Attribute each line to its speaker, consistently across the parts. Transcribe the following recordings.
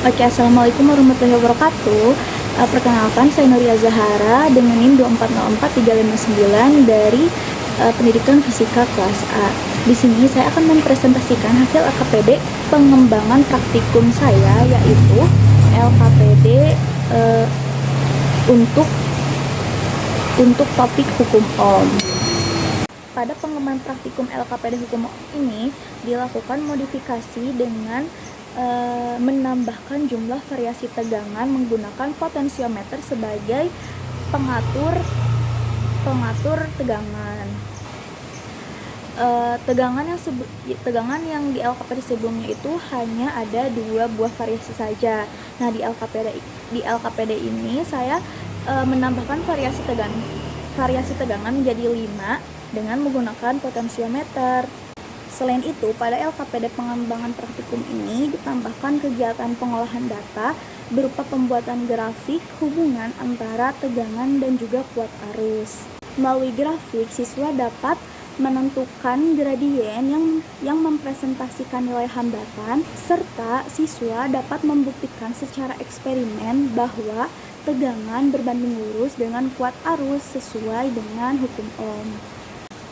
Speaker 1: Oke, Assalamualaikum warahmatullahi wabarakatuh. Perkenalkan, saya Nuria Zahara dengan NIM 2404359 dari Pendidikan Fisika kelas A. Di sini saya akan mempresentasikan hasil LKPD pengembangan praktikum saya, yaitu LKPD untuk topik hukum Ohm. Pada pengembangan praktikum LKPD hukum Ohm ini dilakukan modifikasi dengan menambahkan jumlah variasi tegangan menggunakan potensiometer sebagai pengatur tegangan. Tegangan yang di LKPD sebelumnya itu hanya ada 2 buah variasi saja. Nah, di LKPD ini saya menambahkan variasi tegangan menjadi 5 dengan menggunakan potensiometer. Selain itu, pada LKPD pengembangan praktikum ini ditambahkan kegiatan pengolahan data berupa pembuatan grafik hubungan antara tegangan dan juga kuat arus. Melalui grafik, siswa dapat menentukan gradien yang mempresentasikan nilai hambatan, serta siswa dapat membuktikan secara eksperimen bahwa tegangan berbanding lurus dengan kuat arus sesuai dengan hukum Ohm.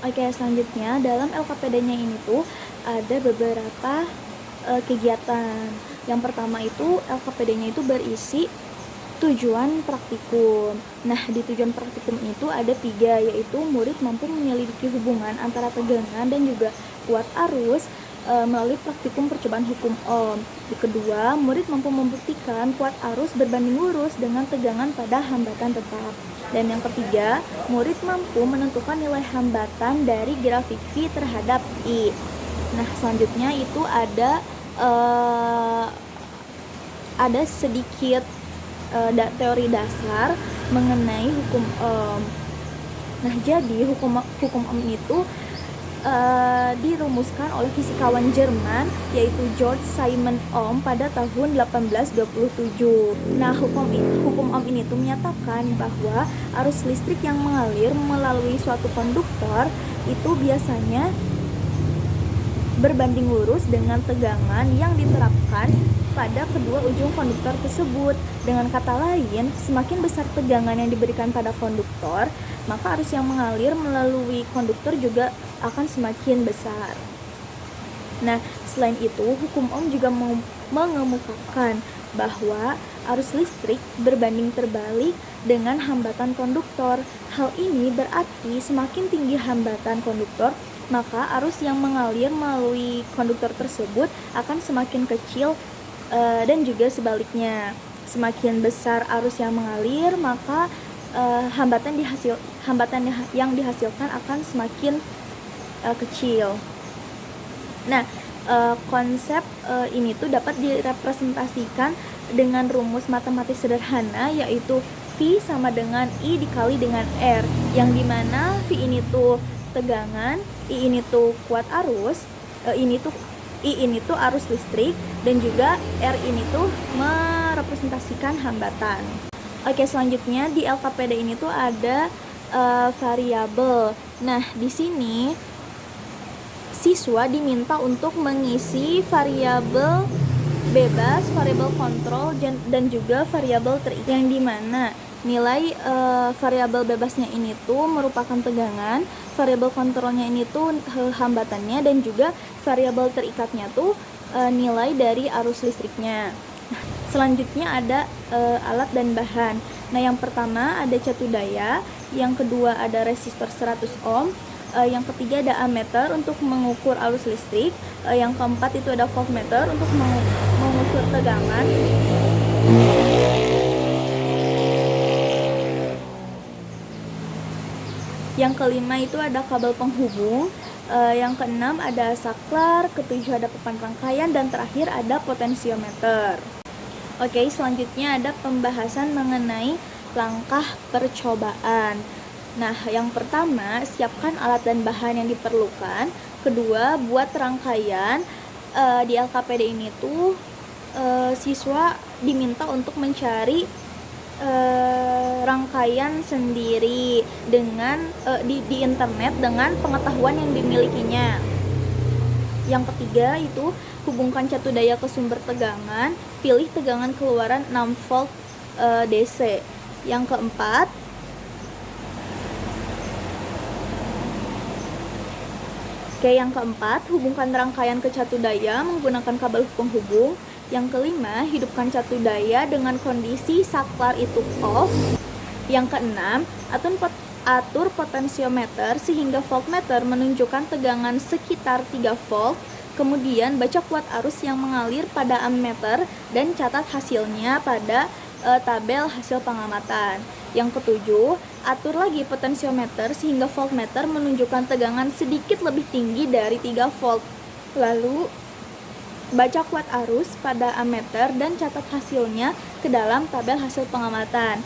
Speaker 1: Oke, selanjutnya dalam LKPD-nya ini tuh ada beberapa kegiatan. Yang pertama itu LKPD-nya itu berisi tujuan praktikum. Nah, di tujuan praktikum itu ada 3, yaitu murid mampu menyelidiki hubungan antara tegangan dan juga kuat arus melalui praktikum percobaan hukum Ohm. Di kedua, murid mampu membuktikan kuat arus berbanding lurus dengan tegangan pada hambatan tetap. Dan yang ketiga, murid mampu menentukan nilai hambatan dari grafik V terhadap I. Nah, selanjutnya itu ada sedikit teori dasar mengenai hukum Ohm. Nah, jadi hukum Ohm itu dirumuskan oleh fisikawan Jerman, yaitu Georg Simon Ohm pada tahun 1827. Nah, hukum Ohm ini tuh menyatakan bahwa arus listrik yang mengalir melalui suatu konduktor itu biasanya berbanding lurus dengan tegangan yang diterapkan pada kedua ujung konduktor tersebut. Dengan kata lain, semakin besar tegangan yang diberikan pada konduktor, maka arus yang mengalir melalui konduktor juga akan semakin besar. Nah, selain itu, hukum Ohm juga mengemukakan bahwa arus listrik berbanding terbalik dengan hambatan konduktor. Hal ini berarti semakin tinggi hambatan konduktor, maka arus yang mengalir melalui konduktor tersebut akan semakin kecil, dan juga sebaliknya. Semakin besar arus yang mengalir, maka hambatan yang dihasilkan akan semakin kecil. Nah, konsep ini tuh dapat direpresentasikan dengan rumus matematis sederhana, yaitu V sama dengan I dikali dengan R, yang dimana V ini tuh tegangan, I ini tuh kuat arus, I ini tuh arus listrik, dan juga R ini tuh merepresentasikan hambatan. Oke, selanjutnya di LKPD ini tuh ada variabel. Nah, di sini siswa diminta untuk mengisi variabel bebas, variabel kontrol, dan juga variabel terikat, yang dimana nilai variabel bebasnya ini tuh merupakan tegangan, variabel kontrolnya ini tuh hambatannya, dan juga variabel terikatnya tuh nilai dari arus listriknya. Selanjutnya ada alat dan bahan. Nah, yang pertama ada catu daya, yang kedua ada resistor 100 ohm, yang ketiga ada ammeter untuk mengukur arus listrik, yang keempat itu ada voltmeter untuk mengukur tegangan. Yang kelima itu ada kabel penghubung, yang keenam ada saklar, ketujuh ada papan rangkaian, dan terakhir ada potensiometer. Oke, selanjutnya ada pembahasan mengenai langkah percobaan. Nah, yang pertama, siapkan alat dan bahan yang diperlukan. Kedua, buat rangkaian. Di LKPD ini tuh siswa diminta untuk mencari rangkaian sendiri dengan di internet dengan pengetahuan yang dimilikinya. Yang ketiga itu hubungkan catu daya ke sumber tegangan, pilih tegangan keluaran 6 volt DC. Yang keempat, hubungkan rangkaian ke catu daya menggunakan kabel penghubung. Yang kelima, hidupkan catu daya dengan kondisi saklar itu off. Yang keenam, atur potensiometer sehingga voltmeter menunjukkan tegangan sekitar 3 volt. Kemudian baca kuat arus yang mengalir pada ammeter dan catat hasilnya pada tabel hasil pengamatan. Yang ketujuh, atur lagi potensiometer sehingga voltmeter menunjukkan tegangan sedikit lebih tinggi dari 3 volt. Lalu baca kuat arus pada ammeter dan catat hasilnya ke dalam tabel hasil pengamatan.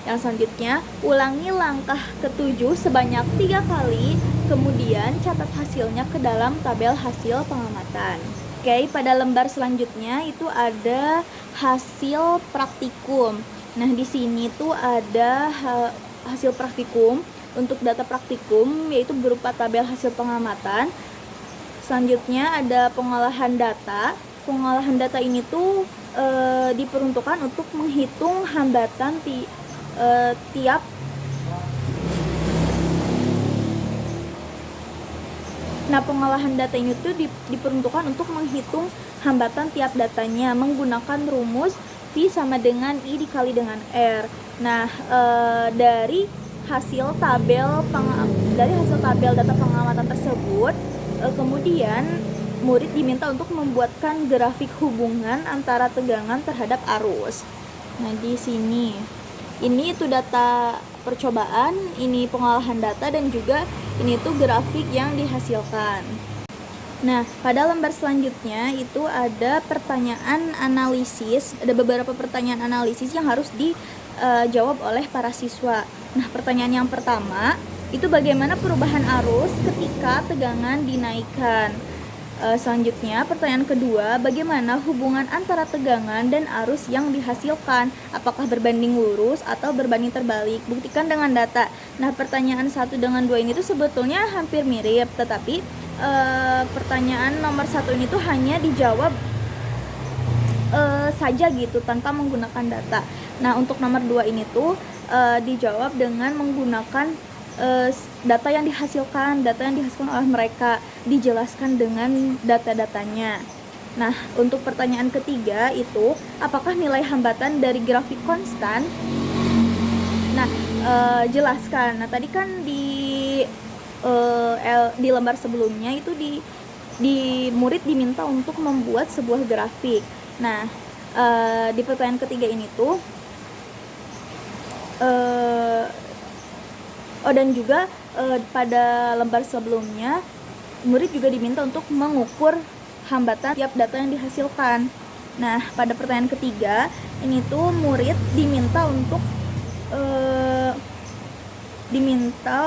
Speaker 1: Yang selanjutnya, ulangi langkah ketujuh sebanyak 3 kali, kemudian catat hasilnya ke dalam tabel hasil pengamatan. Oke, pada lembar selanjutnya itu ada hasil praktikum. Nah, di sini tuh ada hasil praktikum. Untuk data praktikum yaitu berupa tabel hasil pengamatan. Selanjutnya ada pengolahan data. Pengolahan data ini tuh diperuntukkan untuk menghitung hambatan tiap pengolahan data ini tuh diperuntukkan untuk menghitung hambatan tiap datanya menggunakan rumus V sama dengan I dikali dengan R. Nah, dari hasil tabel data pengamatan tersebut, kemudian murid diminta untuk membuatkan grafik hubungan antara tegangan terhadap arus. Nah, di sini ini itu data percobaan, ini pengolahan data, dan juga ini tuh grafik yang dihasilkan. Nah, pada lembar selanjutnya itu ada pertanyaan analisis. Ada beberapa pertanyaan analisis yang harus dijawab oleh para siswa. Nah, pertanyaan yang pertama itu bagaimana perubahan arus ketika tegangan dinaikkan. Selanjutnya, pertanyaan kedua, bagaimana hubungan antara tegangan dan arus yang dihasilkan? Apakah berbanding lurus atau berbanding terbalik? Buktikan dengan data. Nah, pertanyaan 1 dengan 2 ini tuh sebetulnya hampir mirip, tetapi pertanyaan nomor 1 ini tuh hanya dijawab saja gitu tanpa menggunakan data. Nah, untuk nomor 2 ini tuh dijawab dengan menggunakan data yang dihasilkan oleh mereka, dijelaskan dengan data-datanya. Nah, untuk pertanyaan ketiga itu, apakah nilai hambatan dari grafik konstan? Nah, jelaskan. Nah, tadi kan di lembar sebelumnya itu di murid diminta untuk membuat sebuah grafik. Nah, di pertanyaan ketiga ini tuh dan juga pada lembar sebelumnya murid juga diminta untuk mengukur hambatan tiap data yang dihasilkan. Nah, pada pertanyaan ketiga ini tuh murid diminta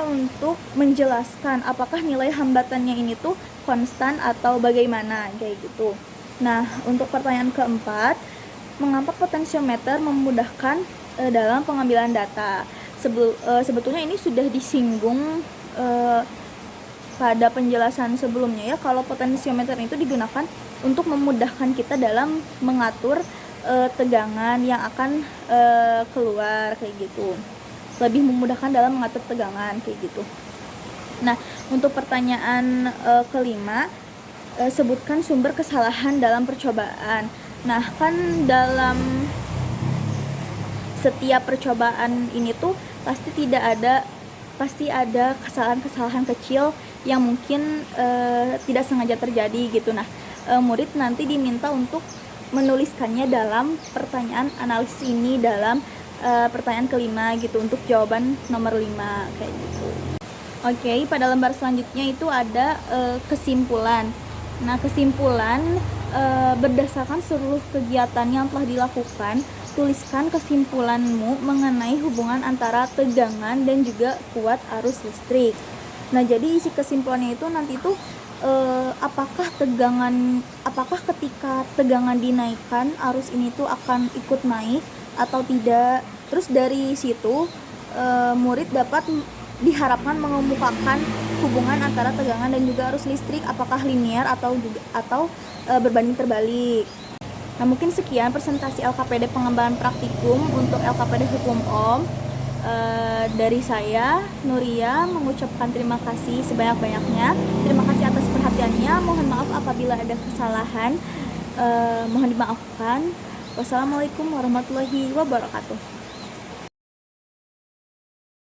Speaker 1: untuk menjelaskan apakah nilai hambatannya ini tuh konstan atau bagaimana, kayak gitu. Nah, untuk pertanyaan keempat, mengapa potensiometer memudahkan dalam pengambilan data? Sebetulnya ini sudah disinggung pada penjelasan sebelumnya ya, kalau potensiometer itu digunakan untuk memudahkan kita dalam mengatur tegangan yang akan keluar, kayak gitu. Lebih memudahkan dalam mengatur tegangan, kayak gitu. Nah, untuk pertanyaan kelima, sebutkan sumber kesalahan dalam percobaan. Nah, kan dalam setiap percobaan ini tuh pasti ada kesalahan-kesalahan kecil yang mungkin tidak sengaja terjadi gitu. Nah, murid nanti diminta untuk menuliskannya dalam pertanyaan analisis ini dalam pertanyaan kelima gitu, untuk jawaban nomor 5, kayak gitu. Oke, pada lembar selanjutnya itu ada kesimpulan. Nah, kesimpulan berdasarkan seluruh kegiatan yang telah dilakukan, tuliskan kesimpulanmu mengenai hubungan antara tegangan dan juga kuat arus listrik. Nah, jadi isi kesimpulannya itu nanti tuh apakah ketika tegangan dinaikkan arus ini tuh akan ikut naik atau tidak. Terus dari situ murid diharapkan mengemukakan hubungan antara tegangan dan juga arus listrik, apakah linear atau berbanding terbalik. Nah, mungkin sekian presentasi LKPD pengembangan praktikum untuk LKPD Hukum Om. Dari saya, Nuria, mengucapkan terima kasih sebanyak-banyaknya. Terima kasih atas perhatiannya. Mohon maaf apabila ada kesalahan. Mohon dimaafkan. Wassalamualaikum warahmatullahi wabarakatuh.